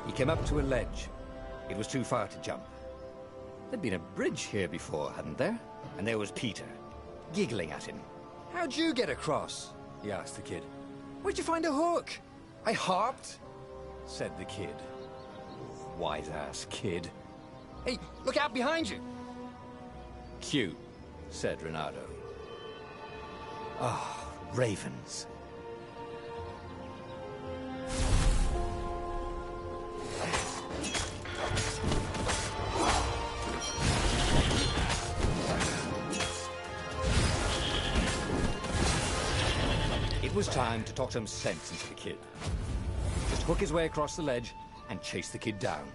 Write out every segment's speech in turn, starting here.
He came up to a ledge. It was too far to jump. There'd been a bridge here before, hadn't there? And there was Peter, giggling at him. "How'd you get across?" he asked the kid. "Where'd you find a hook?" "I hopped," said the kid. Wise-ass kid. "Hey, look out behind you!" "Cute," said Renato. Ah, ravens. It was time to talk some sense into the kid. Just hook his way across the ledge and chase the kid down.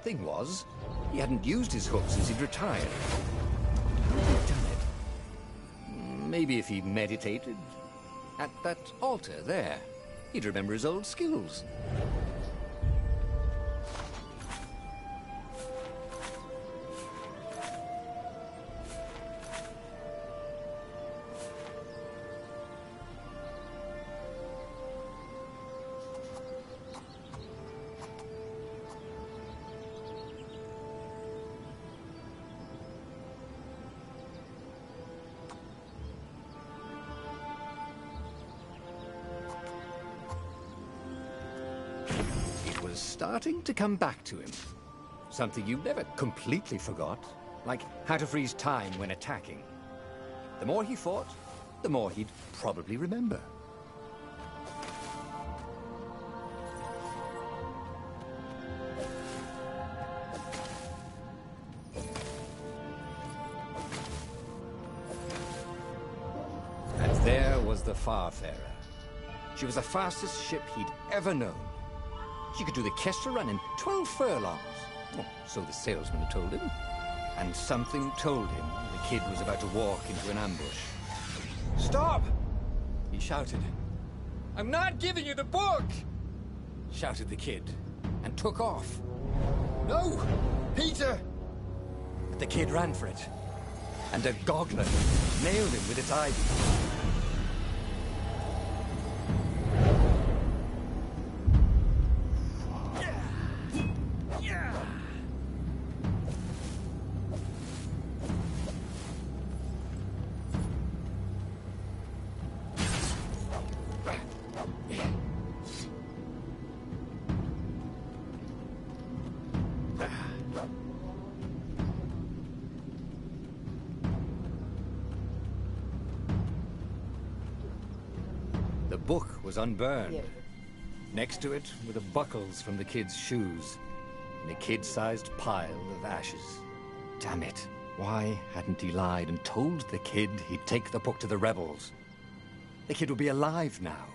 Thing was, he hadn't used his hook since he'd retired. How had he done it? Maybe if he meditated at that altar there, he'd remember his old skills. Starting to come back to him. Something you never completely forgot, like how to freeze time when attacking. The more he fought, the more he'd probably remember. And there was the Farfarer. She was the fastest ship he'd ever known. She could do the Kessel run in 12 furlongs. Oh, so the salesman had told him. And something told him the kid was about to walk into an ambush. "Stop!" he shouted. "I'm not giving you the book!" shouted the kid, and took off. "No! Peter!" But the kid ran for it, and a goggler nailed him with its ivy. The book was unburned. Next to it were the buckles from the kid's shoes, and a kid-sized pile of ashes. Damn it. Why hadn't he lied and told the kid he'd take the book to the rebels? The kid would be alive now.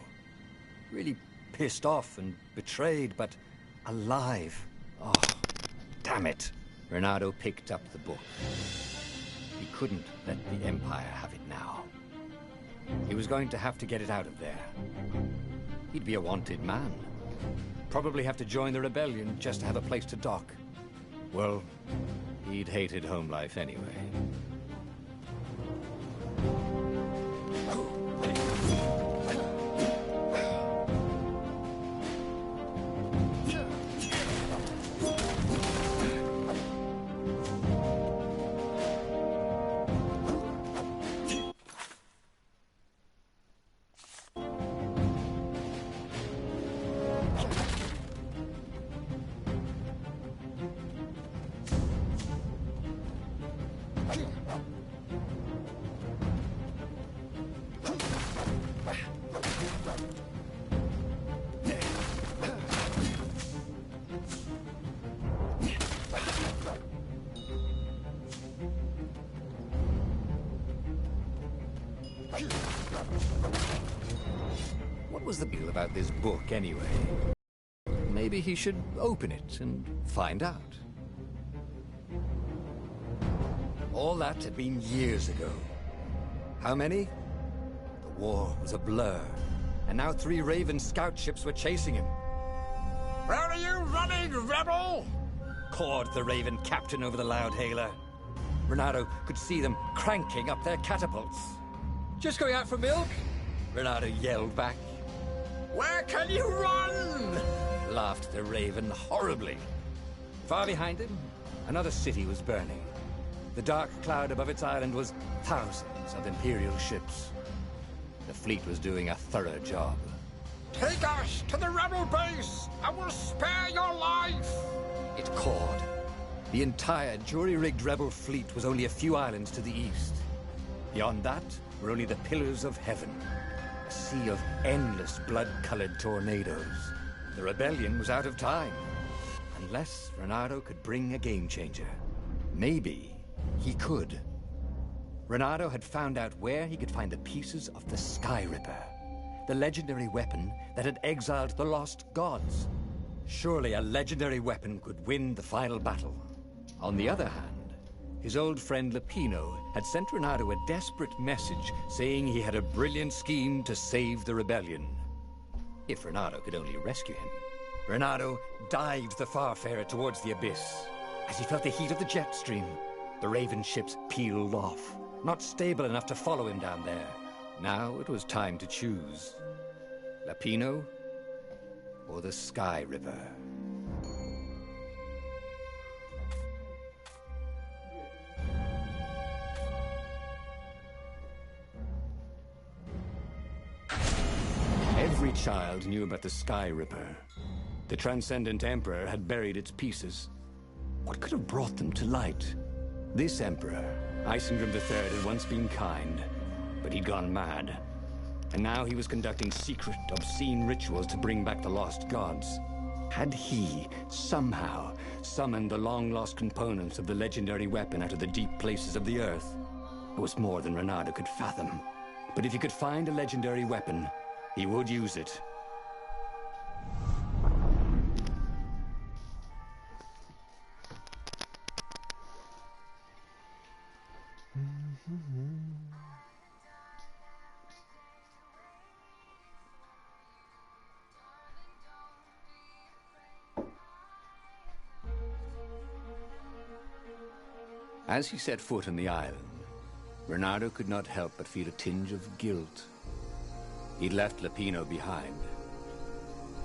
Really pissed off and betrayed, but alive. Oh, damn it. Renato picked up the book. He couldn't let the Empire have it now. He was going to have to get it out of there. He'd be a wanted man. Probably have to join the rebellion just to have a place to dock. Well, he'd hated home life anyway. What was the deal about this book, anyway? Maybe he should open it and find out. All that had been years ago. How many? The war was a blur, and now 3 Raven scout ships were chasing him. "Where are you running, rebel?" cawed the Raven captain over the loudhailer. Renato could see them cranking up their catapults. "Just going out for milk?" Renato yelled back. "Where can you run?" laughed the Raven horribly. Far behind him, another city was burning. The dark cloud above its island was thousands of Imperial ships. The fleet was doing a thorough job. Take us to the rebel base! I will spare your life! It cawed. The entire jury-rigged rebel fleet was only a few islands to the east. Beyond that were only the pillars of heaven. A sea of endless blood-colored tornadoes. The rebellion was out of time. Unless Renato could bring a game-changer. Maybe he could. Renato had found out where he could find the pieces of the Sky Ripper. The legendary weapon that had exiled the lost gods. Surely a legendary weapon could win the final battle. On the other hand, his old friend Lapino had sent Renato a desperate message saying he had a brilliant scheme to save the rebellion. If Renato could only rescue him. Renato dived the Farfarer towards the abyss. As he felt the heat of the jet stream, the Raven ships peeled off, not stable enough to follow him down there. Now it was time to choose. Lapino or the Sky Ripper. Every child knew about the Sky Ripper. The Transcendent Emperor had buried its pieces. What could have brought them to light? This Emperor, Isengrim III, had once been kind, but he'd gone mad. And now he was conducting secret, obscene rituals to bring back the lost gods. Had he, somehow, summoned the long-lost components of the legendary weapon out of the deep places of the earth? It was more than Renato could fathom. But if he could find a legendary weapon, he would use it. As he set foot on the island, Renato could not help but feel a tinge of guilt. He'd left Lapino behind.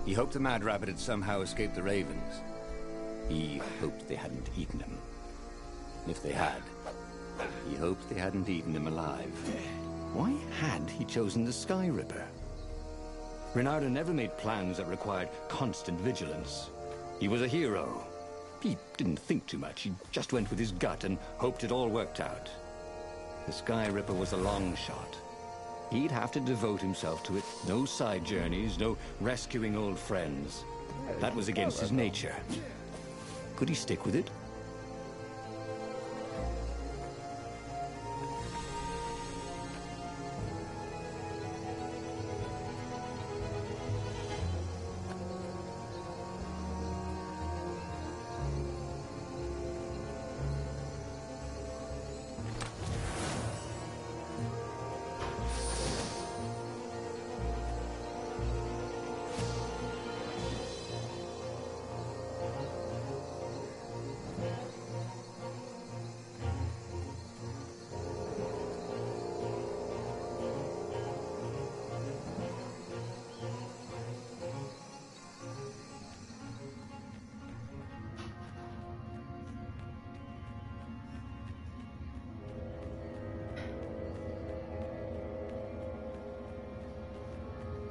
He hoped the Mad Rabbit had somehow escaped the Ravens. He hoped they hadn't eaten him. If they had, he hoped they hadn't eaten him alive. Why had he chosen the Sky Ripper? Renato never made plans that required constant vigilance. He was a hero. He didn't think too much. He just went with his gut and hoped it all worked out. The Sky Ripper was a long shot. He'd have to devote himself to it. No side journeys, no rescuing old friends. That was against his nature. Could he stick with it?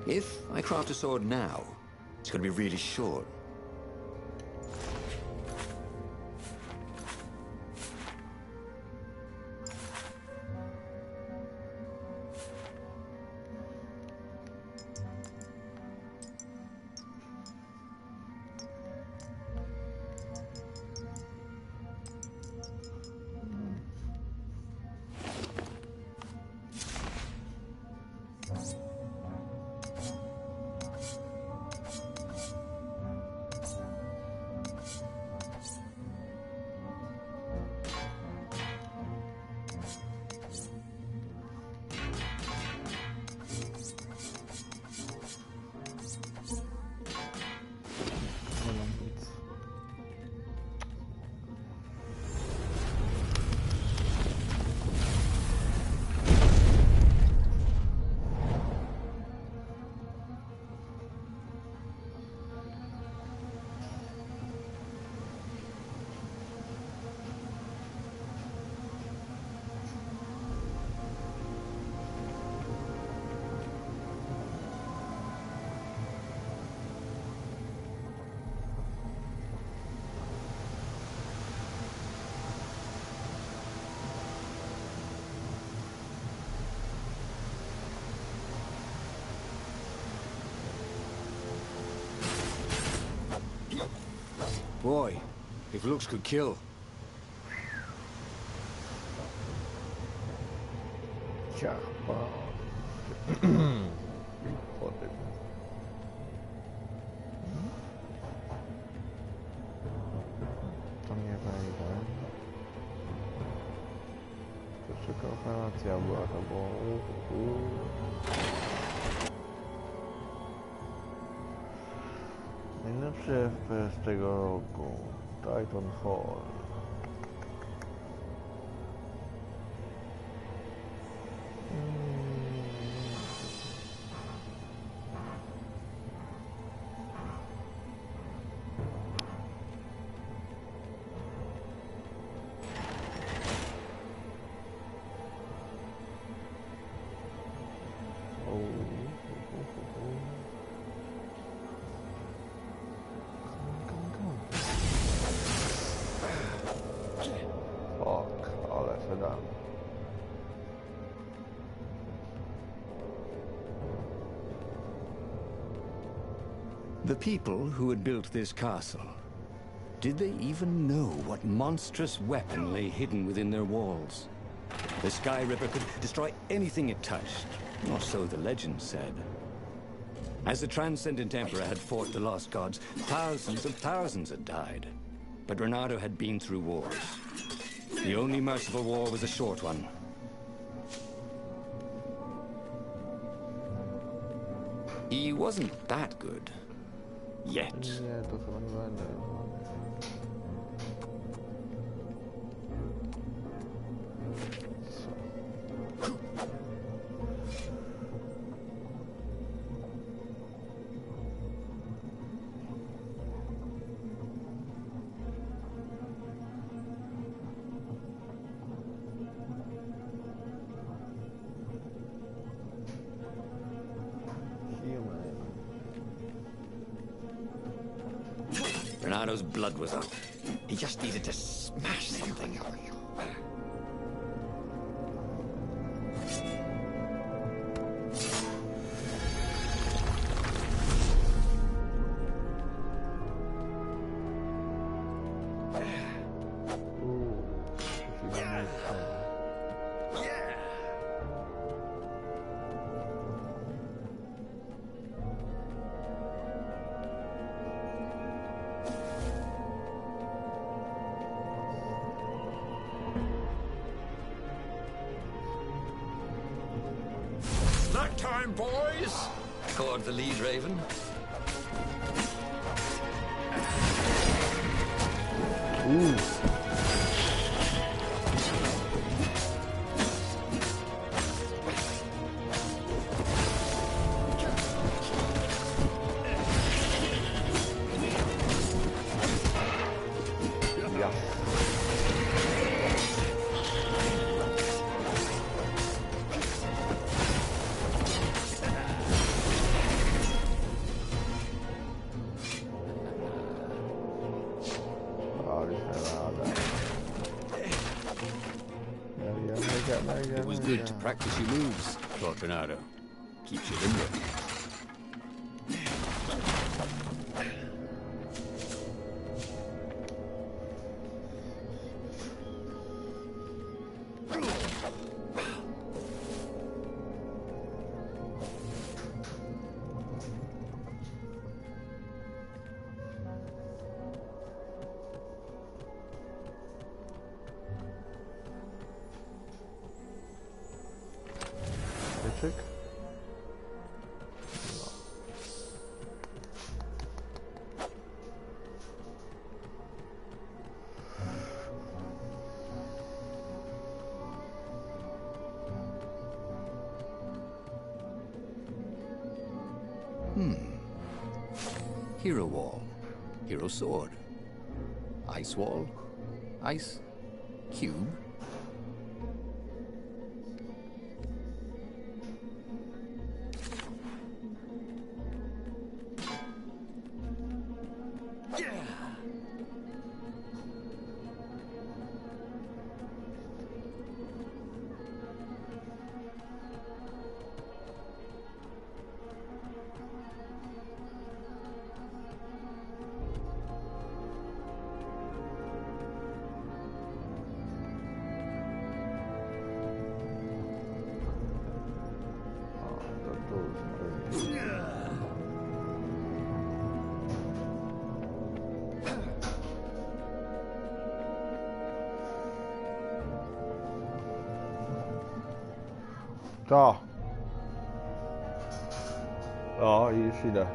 If I craft a sword now, it's going to be really short. Boy, if looks could kill. Ciapa. Chody. To nie wejdę. To szybka operacja była, to było... Najlepszy FPS tego roku. Titanfall. The people who had built this castle, did they even know what monstrous weapon lay hidden within their walls? The Sky Ripper could destroy anything it touched, or so the legend said. As the Transcendent Emperor had fought the Lost Gods, thousands and thousands had died. But Renato had been through wars. The only merciful war was a short one. He wasn't that good. Yet. Nie, to chyba nie będę. Renato's blood was up. He just needed to smash something. That time, boys! Caught the lead, Raven. It was good to practice your moves, thought Renato. Keeps you limber. Mieczyk? Hero Wall. Hero Sword. Ice Wall. Ice Cube. To. O, i już idę.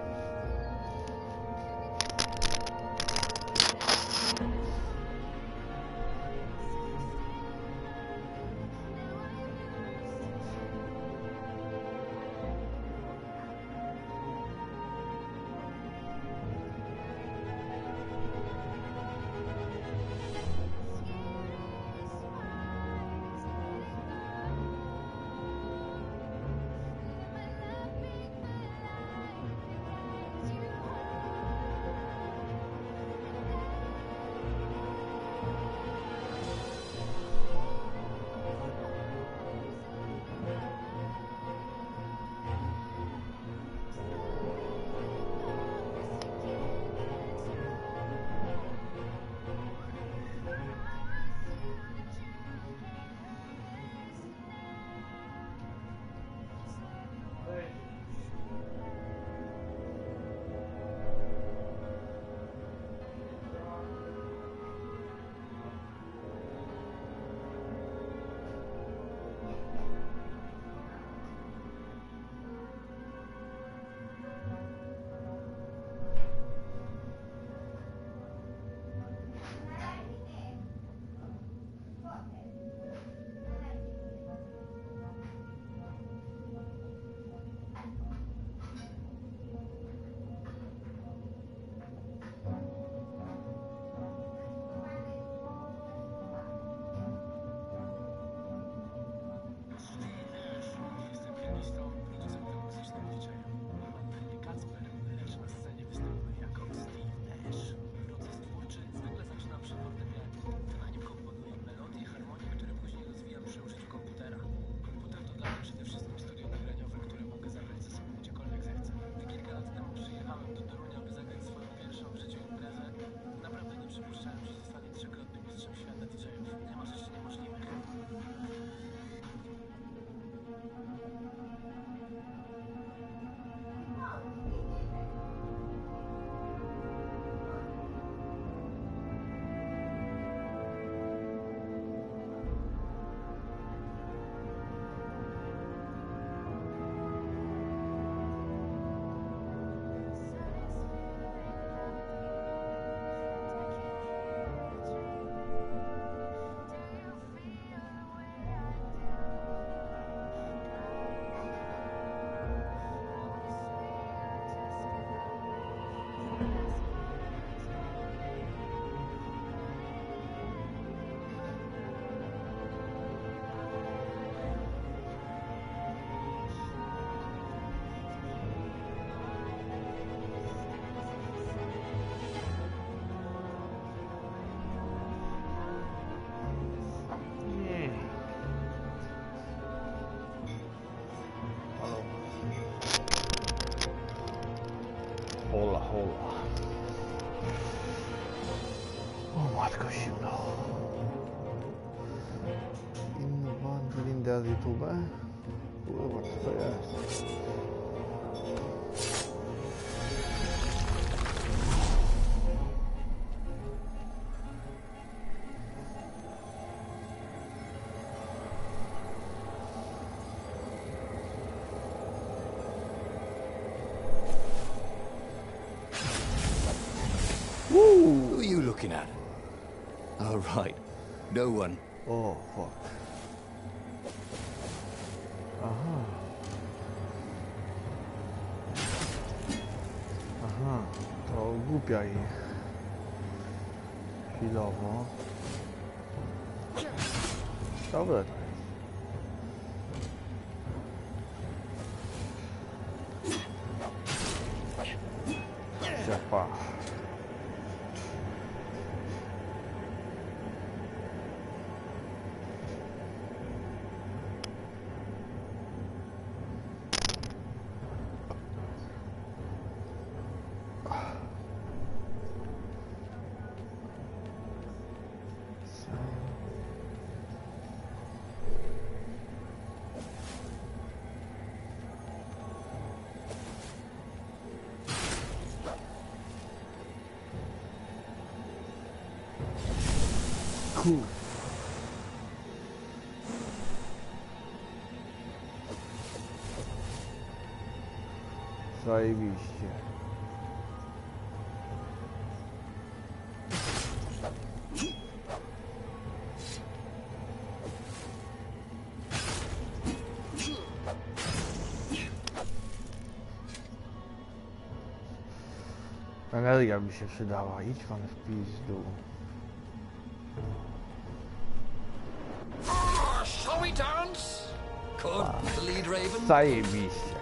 Hola, hola. O matko zimno. Inny bundle z YouTube? Kurwa, co to jest? Who are you looking at? Oh, right. No one. O, fuck. Aha. Aha, to głupia ich. Chwilowo. Dobre to jest. Ciapa. Cool. Zajebiście. Energia by się przydała. Idź pan w pizdu. Oh, shall we dance? Could the lead raven? Zajebiście.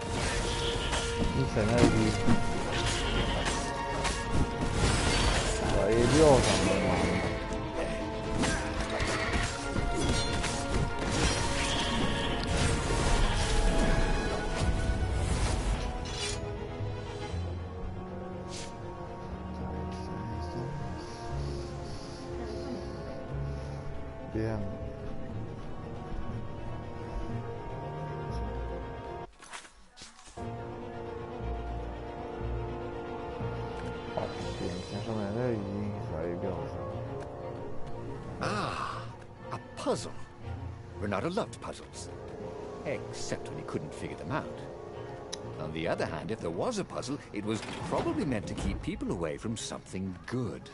Nic energii. Zajebioza normalnie. Wiem. Pięknie, że energii zajebioza. Ah, a puzzle. Renato loved puzzles. Except when he couldn't figure them out. On the other hand, if there was a puzzle, it was probably meant to keep people away from something good.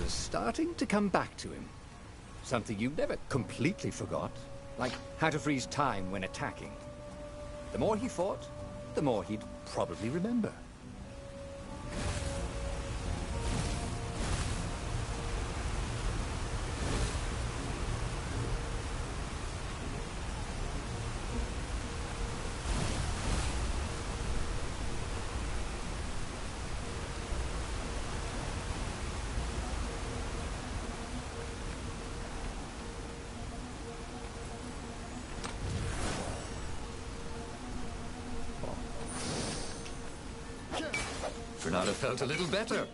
Starting to come back to him. Something you never completely forgot, like how to freeze time when attacking. The more he fought, the more he'd probably remember. Renato felt a little better.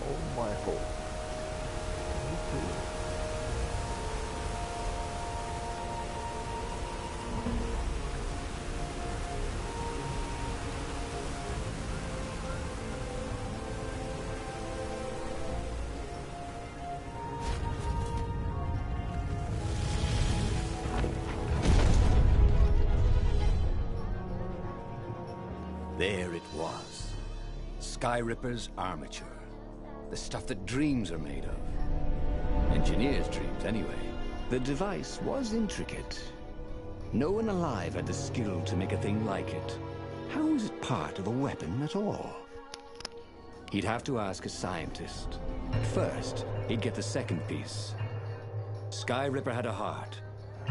Oh my god. There it was. Sky Ripper's armature. The stuff that dreams are made of. Engineers' dreams, anyway. The device was intricate. No one alive had the skill to make a thing like it. How was it part of a weapon at all? He'd have to ask a scientist. But first, he'd get the second piece. Sky Ripper had a heart.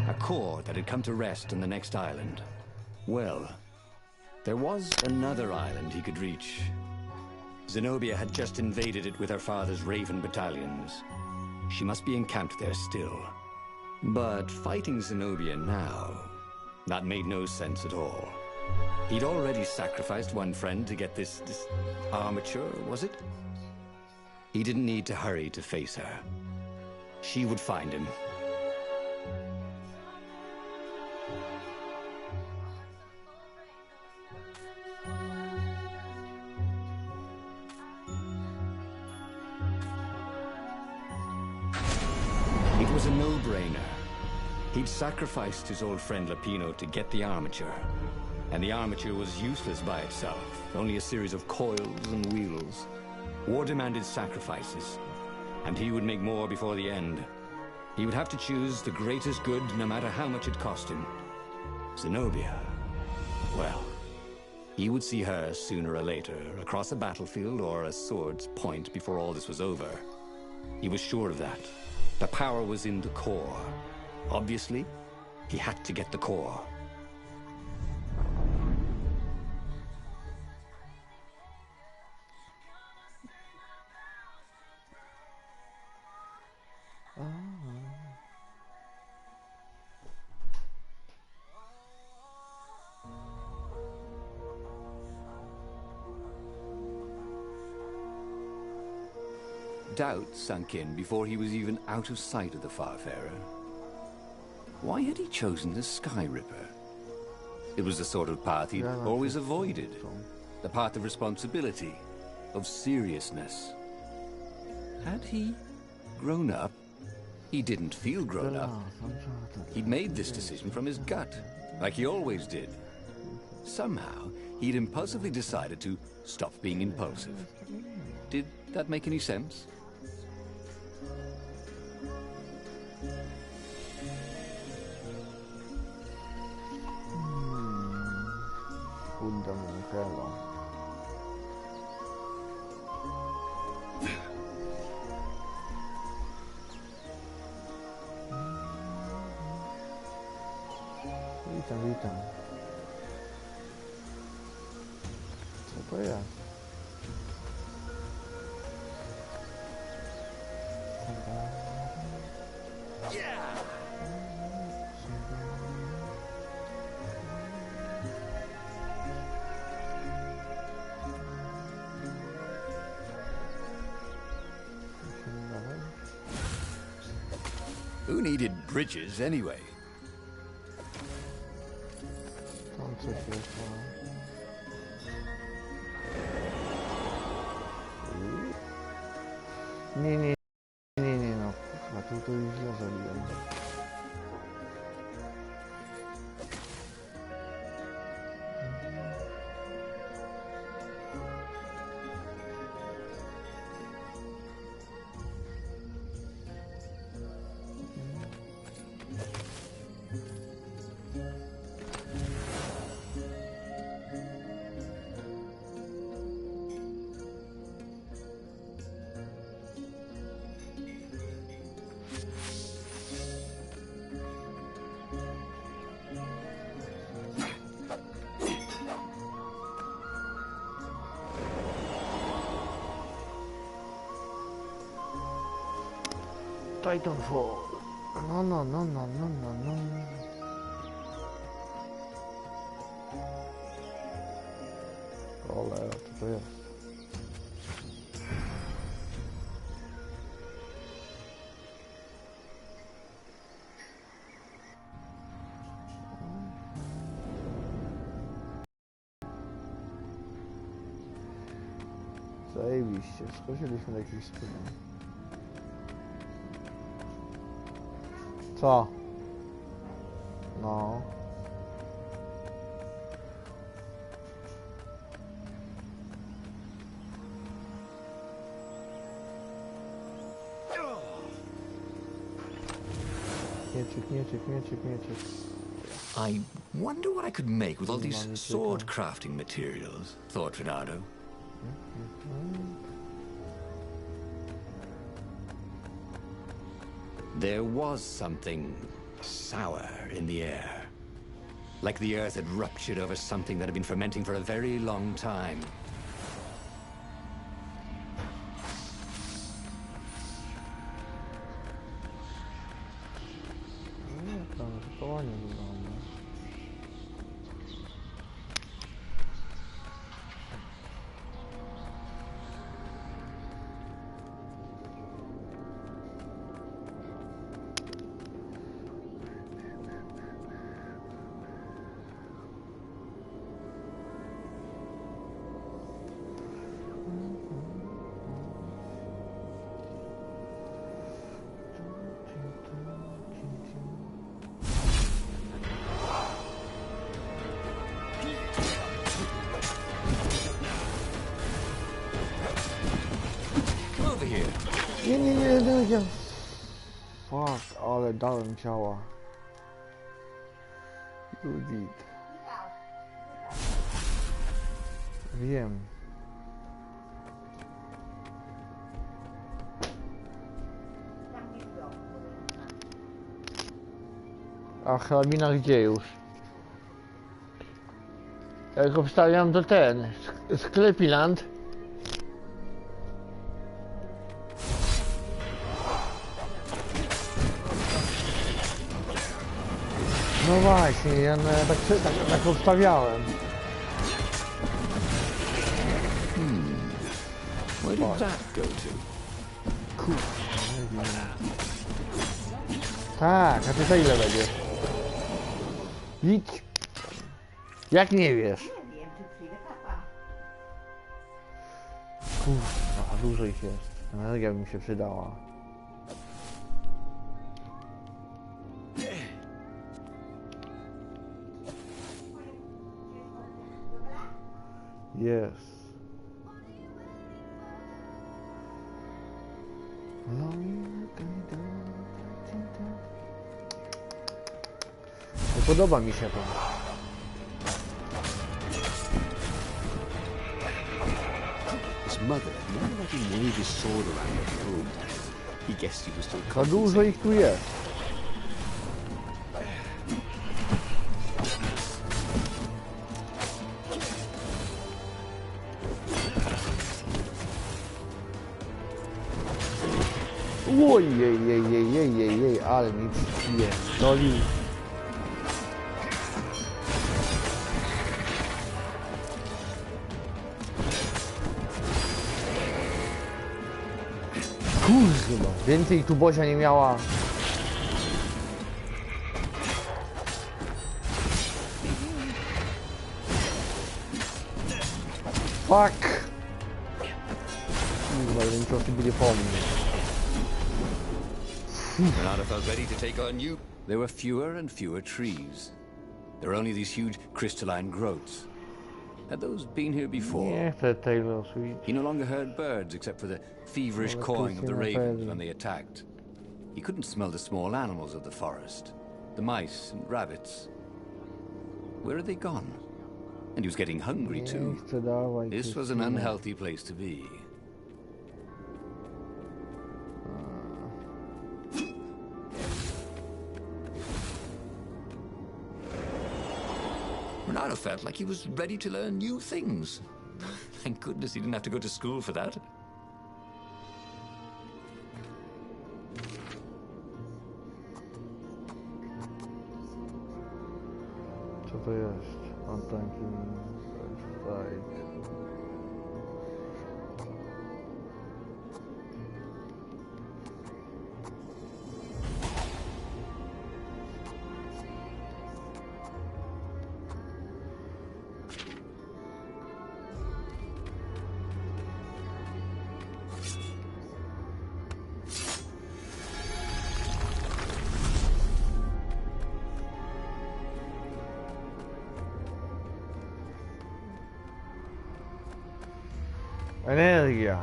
A core that had come to rest on the next island. Well, there was another island he could reach. Zenobia had just invaded it with her father's Raven battalions. She must be encamped there still. But fighting Zenobia now, that made no sense at all. He'd already sacrificed one friend to get this armature, was it? He didn't need to hurry to face her. She would find him. It was a no-brainer. He'd sacrificed his old friend Lapino to get the armature. And the armature was useless by itself, only a series of coils and wheels. War demanded sacrifices, and he would make more before the end. He would have to choose the greatest good, no matter how much it cost him. Zenobia, well, He would see her sooner or later, across a battlefield or a sword's point before all this was over. He was sure of that. The power was in the core. Obviously, he had to get the core. Doubt sunk in before he was even out of sight of the Farfarer. Why had he chosen the Sky Ripper? It was the sort of path he'd always avoided. The path of responsibility, of seriousness. Had he grown up? He didn't feel grown up. He'd made this decision from his gut, like he always did. Somehow, he'd impulsively decided to stop being impulsive. Did that make any sense? Witam. Co to jest? Who needed bridges anyway? Tam coś jest. Nie, no. Kurwa, to już źle zrobiłem. Titanfall. No. Cholera, co to jest? Zajebiście, skoczyliśmy do jakichś spółek. Co? No. Mieczyk. I wonder what I could make with all these sword crafting materials, thought Renato. There was something sour in the air. Like the earth had ruptured over something that had been fermenting for a very long time. Nie. Fuck, ale dałem ciała. You did. Wiem. A hrabina gdzie już? Ja go wstawiam do ten sklepiland. No właśnie, ja tak obstawiałem. Where did that go to? Kurwa, nie wiem. Tak, a ty za ile będziesz? Idź. Jak nie wiesz? Nie wiem, czy przyjdzie papa. Kurwa, dużo ich jest. Energia by mi się przydała. Jest. Nie podoba mi się to. His mother never let him wave his sword around at home. He guessed he was still Za dużo ich tu jest. Ojej, ale mi pierdolił. Kurwa, więcej tu Bozia nie miała. Fuck! Kurwa, jeden ciosy będzie po mnie. Renata felt ready to take on new. There were fewer and fewer trees. There were only these huge crystalline growths. Had those been here before? Nie chcę Taylor Swift. He no longer heard birds except for the feverish cawing of the ravens when they attacked. He couldn't smell the small animals of the forest. The mice and rabbits. Where had they gone? And he was getting hungry Nie too. chcę dawać. This was an unhealthy place to be. Renato felt like he was ready to learn new things. Thank goodness he didn't have to go to school for that. Co to jest? Attacking strike. Energia.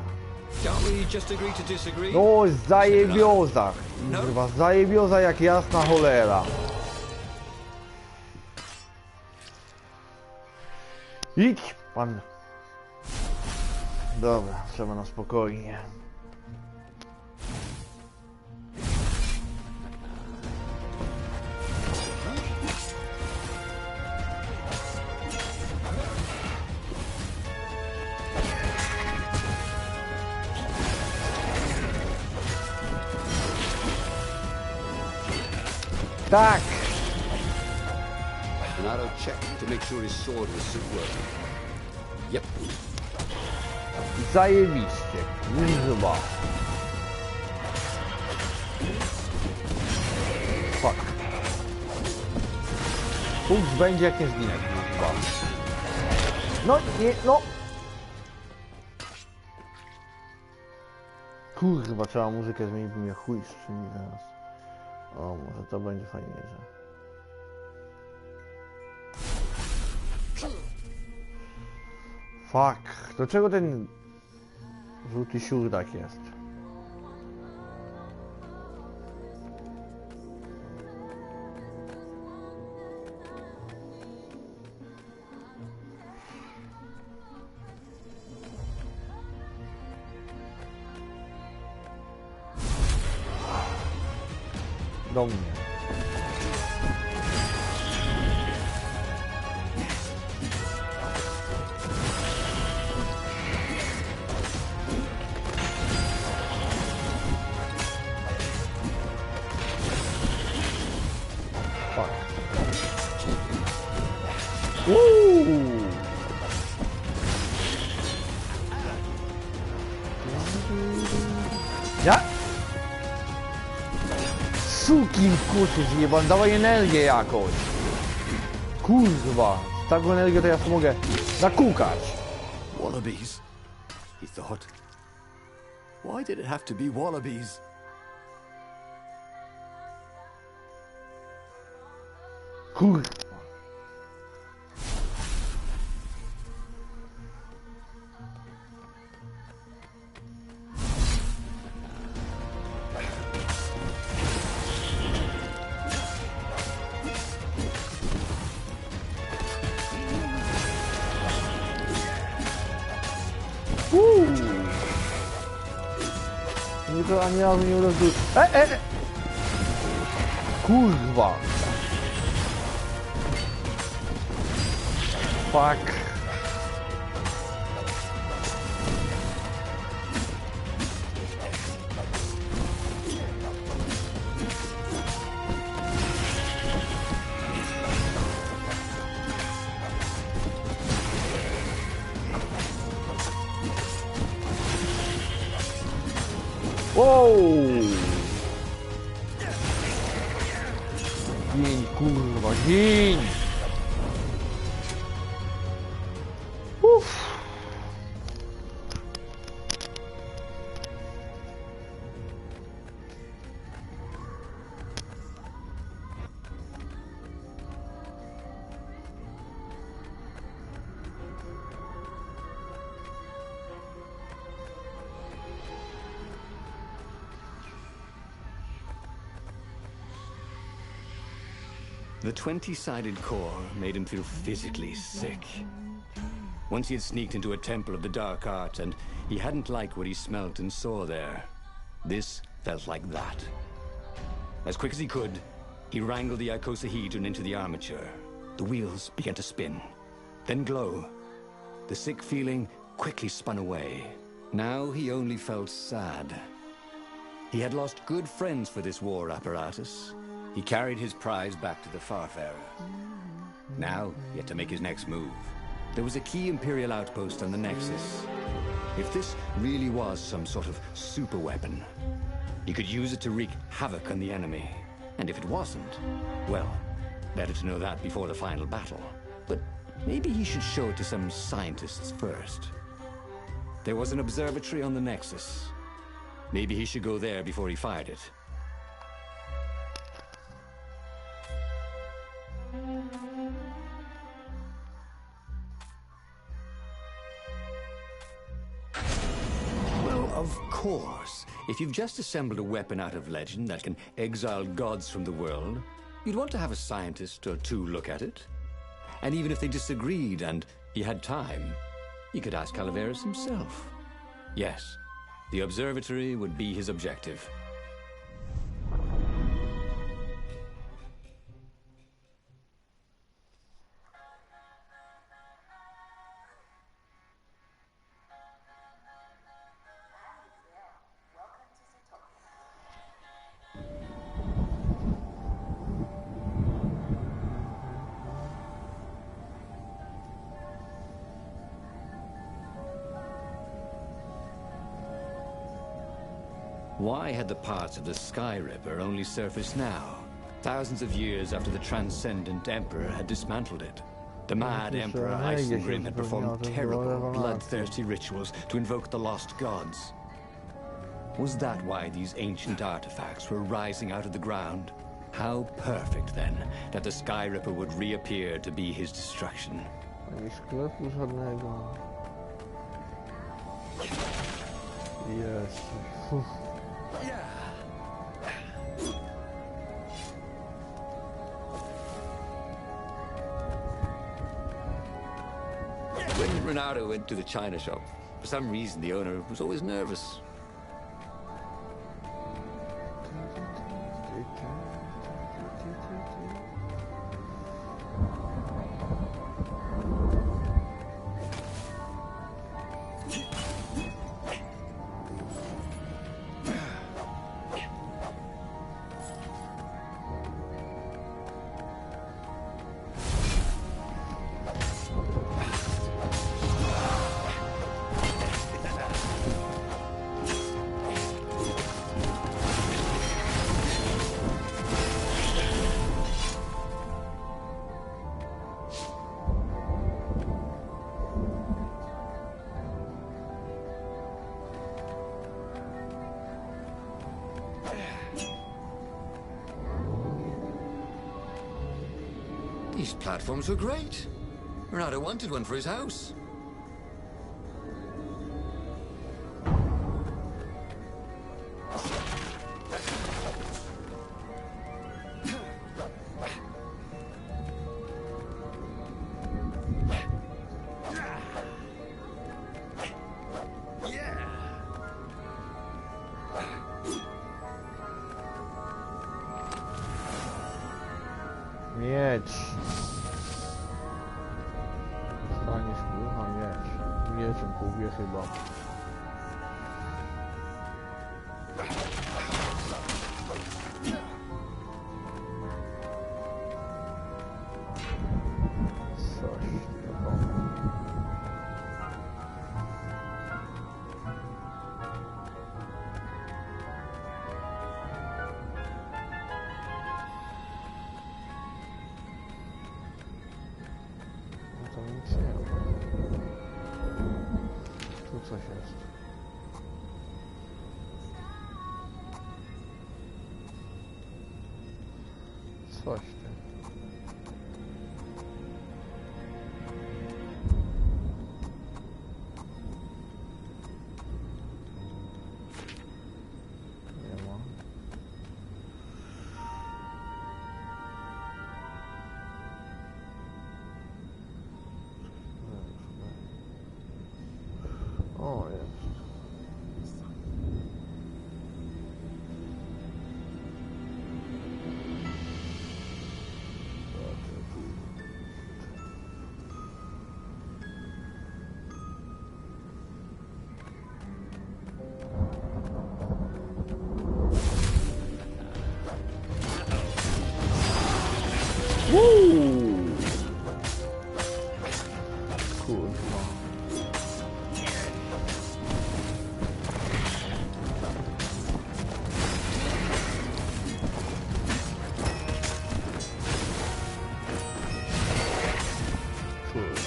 Can't we just agree to disagree? No, zajebioza. Kurwa, zajebioza jak jasna cholera. Idź, pan. Dobra, trzeba na spokojnie. Tak! Renato checked to make sure his sword was still working. Yep. Zajebiście. Kurwa. Fuck. Punkt będzie jak nie zginę. Kurwa. No nie, no. Kurwa, trzeba muzykę zmienić, by mnie chuj strzeli teraz. O, może to będzie fajniejsze. Fuck, do czego ten żółty siurdak jest? Do mnie. Ja? Sukin kuszy zjebany, dawaj energię jakoś. Kurwa, z taką energię to ja mogę zakukać. Wallabies, he thought. Why did it have to be wallabies? Kurwa. Nikogo ani razu nie uderzył. Kurwa. Fuck. Wow! Gień, kurwa, gień! Uff! The 20-sided core made him feel physically sick. Once he had sneaked into a temple of the dark art, and he hadn't liked what he smelt and saw there. This felt like that. As quick as he could, he wrangled the icosahedron into the armature. The wheels began to spin, then glow. The sick feeling quickly spun away. Now he only felt sad. He had lost good friends for this war apparatus. He carried his prize back to the Farfarer. Now, he had to make his next move. There was a key Imperial outpost on the Nexus. If this really was some sort of super weapon, he could use it to wreak havoc on the enemy. And if it wasn't, well, better to know that before the final battle. But maybe he should show it to some scientists first. There was an observatory on the Nexus. Maybe he should go there before he fired it. Of course, if you've just assembled a weapon out of legend that can exile gods from the world, you'd want to have a scientist or two look at it. And even if they disagreed and he had time, he could ask Calaveras himself. Yes, the observatory would be his objective. Why had the parts of the Sky Ripper only surfaced now, thousands of years after the Transcendent Emperor had dismantled it? The mad Emperor Isengrim had performed terrible, bloodthirsty rituals to invoke the lost gods. Was that why these ancient artifacts were rising out of the ground? How perfect, then, that the Sky Ripper would reappear to be his destruction. Ani sklepu żadnego. Jezu. When Renato went to the china shop, for some reason the owner was always nervous. These platforms were great. Renato wanted one for his house. Miecz. Staniesz kurwa miecz. Mieczem powie chyba. Coś takiego. To nic nie ma. Tu coś jest. Coś ty. Nie ma. O, jest. Kurwa. Kurwa.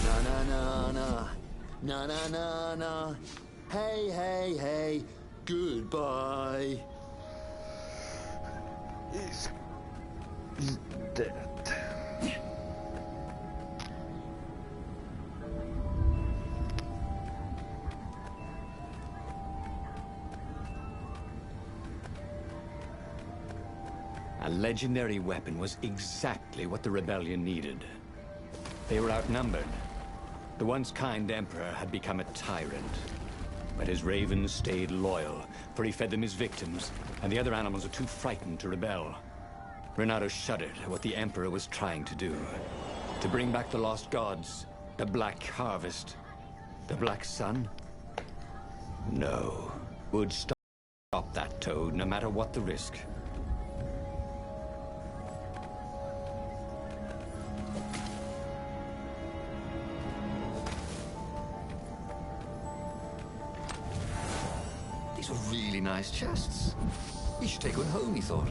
Na na na na. Na na na na. Hey, hey, hey. Goodbye. He's dead. A legendary weapon was exactly what the rebellion needed. They were outnumbered. The once kind emperor had become a tyrant. But his ravens stayed loyal, for he fed them his victims, and the other animals were too frightened to rebel. Renato shuddered at what the emperor was trying to do. To bring back the lost gods, the Black Harvest, the Black Sun? No. Would stop that toad, no matter what the risk. These are really nice chests. You should take one home, he thought.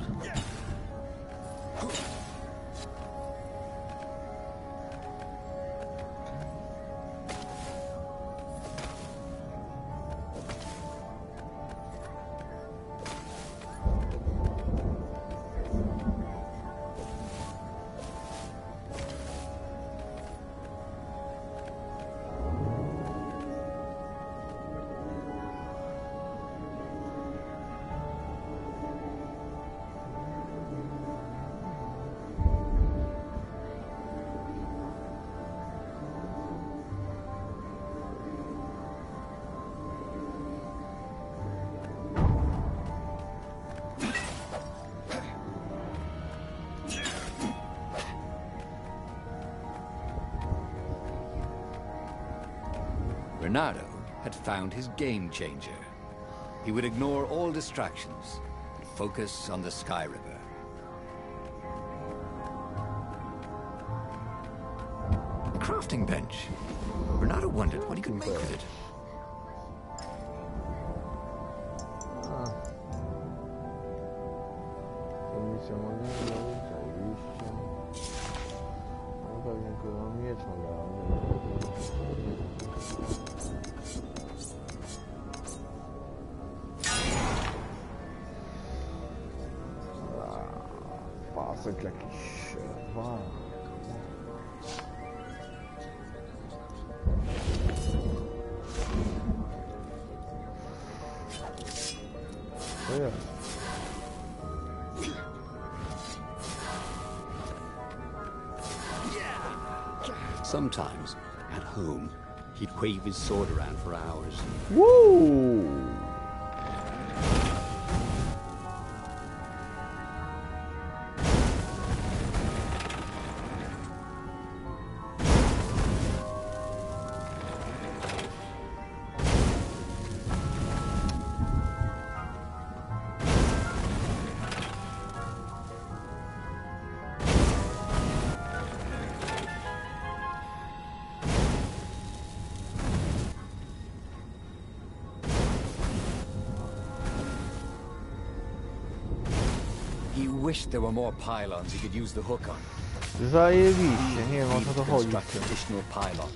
Renato had found his game changer. He would ignore all distractions and focus on the Sky River. A crafting bench. Renato wondered what he could make with it. pewnie go miecz dał. Pasek jakiś. Dwa. To jest. Sometimes, at home, he'd wave his sword around for hours. Woo! He wished there were more pylons he could use the hook on. Zajebiście, nie wiem o co to chodzi. Construct additional pylons.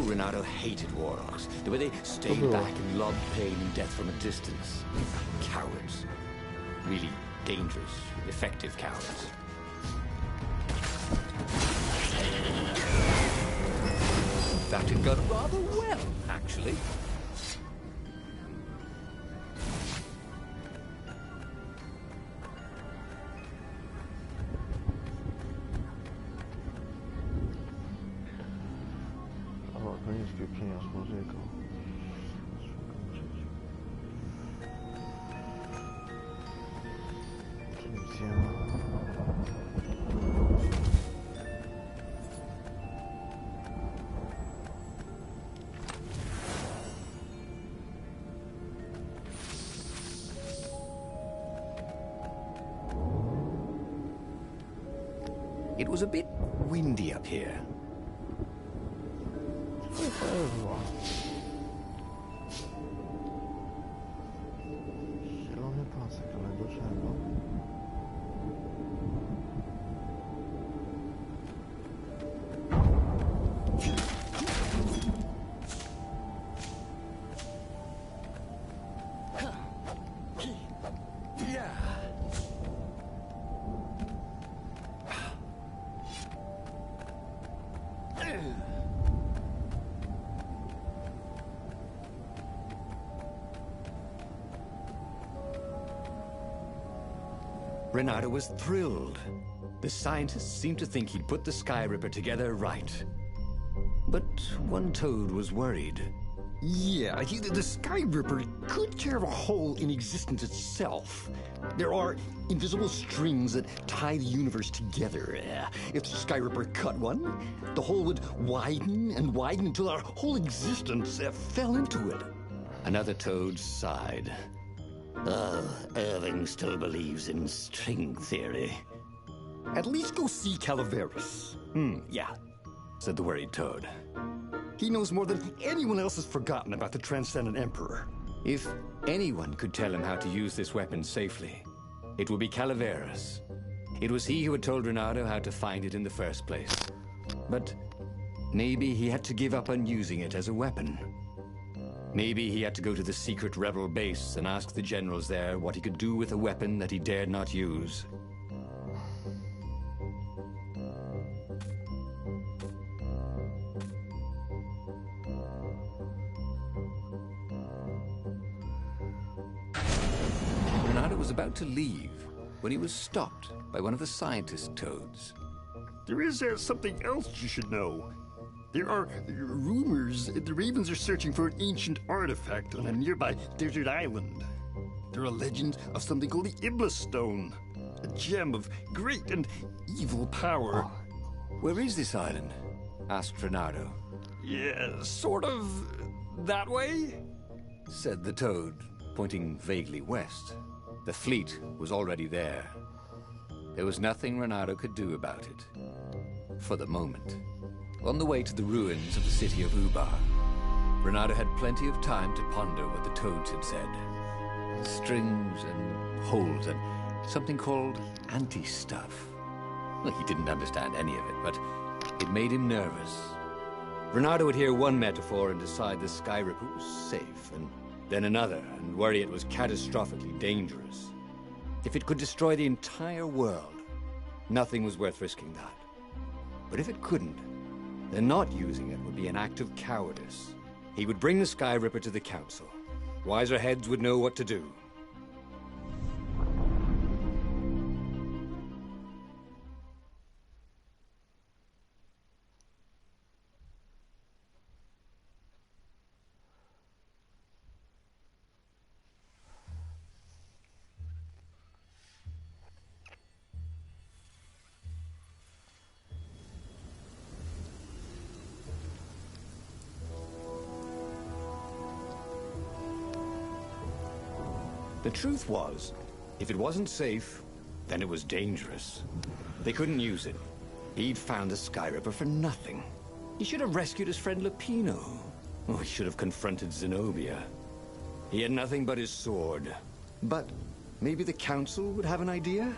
Renato hated warlocks, the way they stayed back and lobbed pain and death from a distance. Cowards. Really dangerous, effective cowards. That had gone rather well, actually. Koniec pieprzenia z muzyką. Tu nic nie ma. It was a bit windy up here. Zielony pasek, ale do czego? Renato was thrilled. The scientists seemed to think he'd put the Sky Ripper together right. But one toad was worried. Yeah, the Sky Ripper could carve a hole in existence itself. There are invisible strings that tie the universe together. If the Sky Ripper cut one, the hole would widen and widen until our whole existence fell into it. Another toad sighed. Irving still believes in string theory. At least go see Calaveras. Yeah, said the worried toad. He knows more than anyone else has forgotten about the Transcendent Emperor. If anyone could tell him how to use this weapon safely, it would be Calaveras. It was he who had told Renato how to find it in the first place. But maybe he had to give up on using it as a weapon. Maybe he had to go to the secret rebel base and ask the generals there what he could do with a weapon that he dared not use. Renato was about to leave when he was stopped by one of the scientist toads. There is something else you should know. There are rumors that the Ravens are searching for an ancient artifact on a nearby desert island. There are legends of something called the Iblis Stone, a gem of great and evil power. Where is this island? Asked Renato. Yeah, sort of That way? Said the toad, pointing vaguely west. The fleet was already there. There was nothing Renato could do about it. For the moment. On the way to the ruins of the city of Ubar, Renato had plenty of time to ponder what the toads had said. Strings and holes and something called anti-stuff. Well, he didn't understand any of it, but it made him nervous. Renato would hear one metaphor and decide the Sky Ripper was safe, and then another, and worry it was catastrophically dangerous. If it could destroy the entire world, nothing was worth risking that. But if it couldn't, then not using it would be an act of cowardice. He would bring the Sky Ripper to the Council. Wiser heads would know what to do. The truth was, if it wasn't safe, then it was dangerous. They couldn't use it. He'd found the Sky Ripper for nothing. He should have rescued his friend Lupino. Oh, he should have confronted Zenobia. He had nothing but his sword. But maybe the Council would have an idea?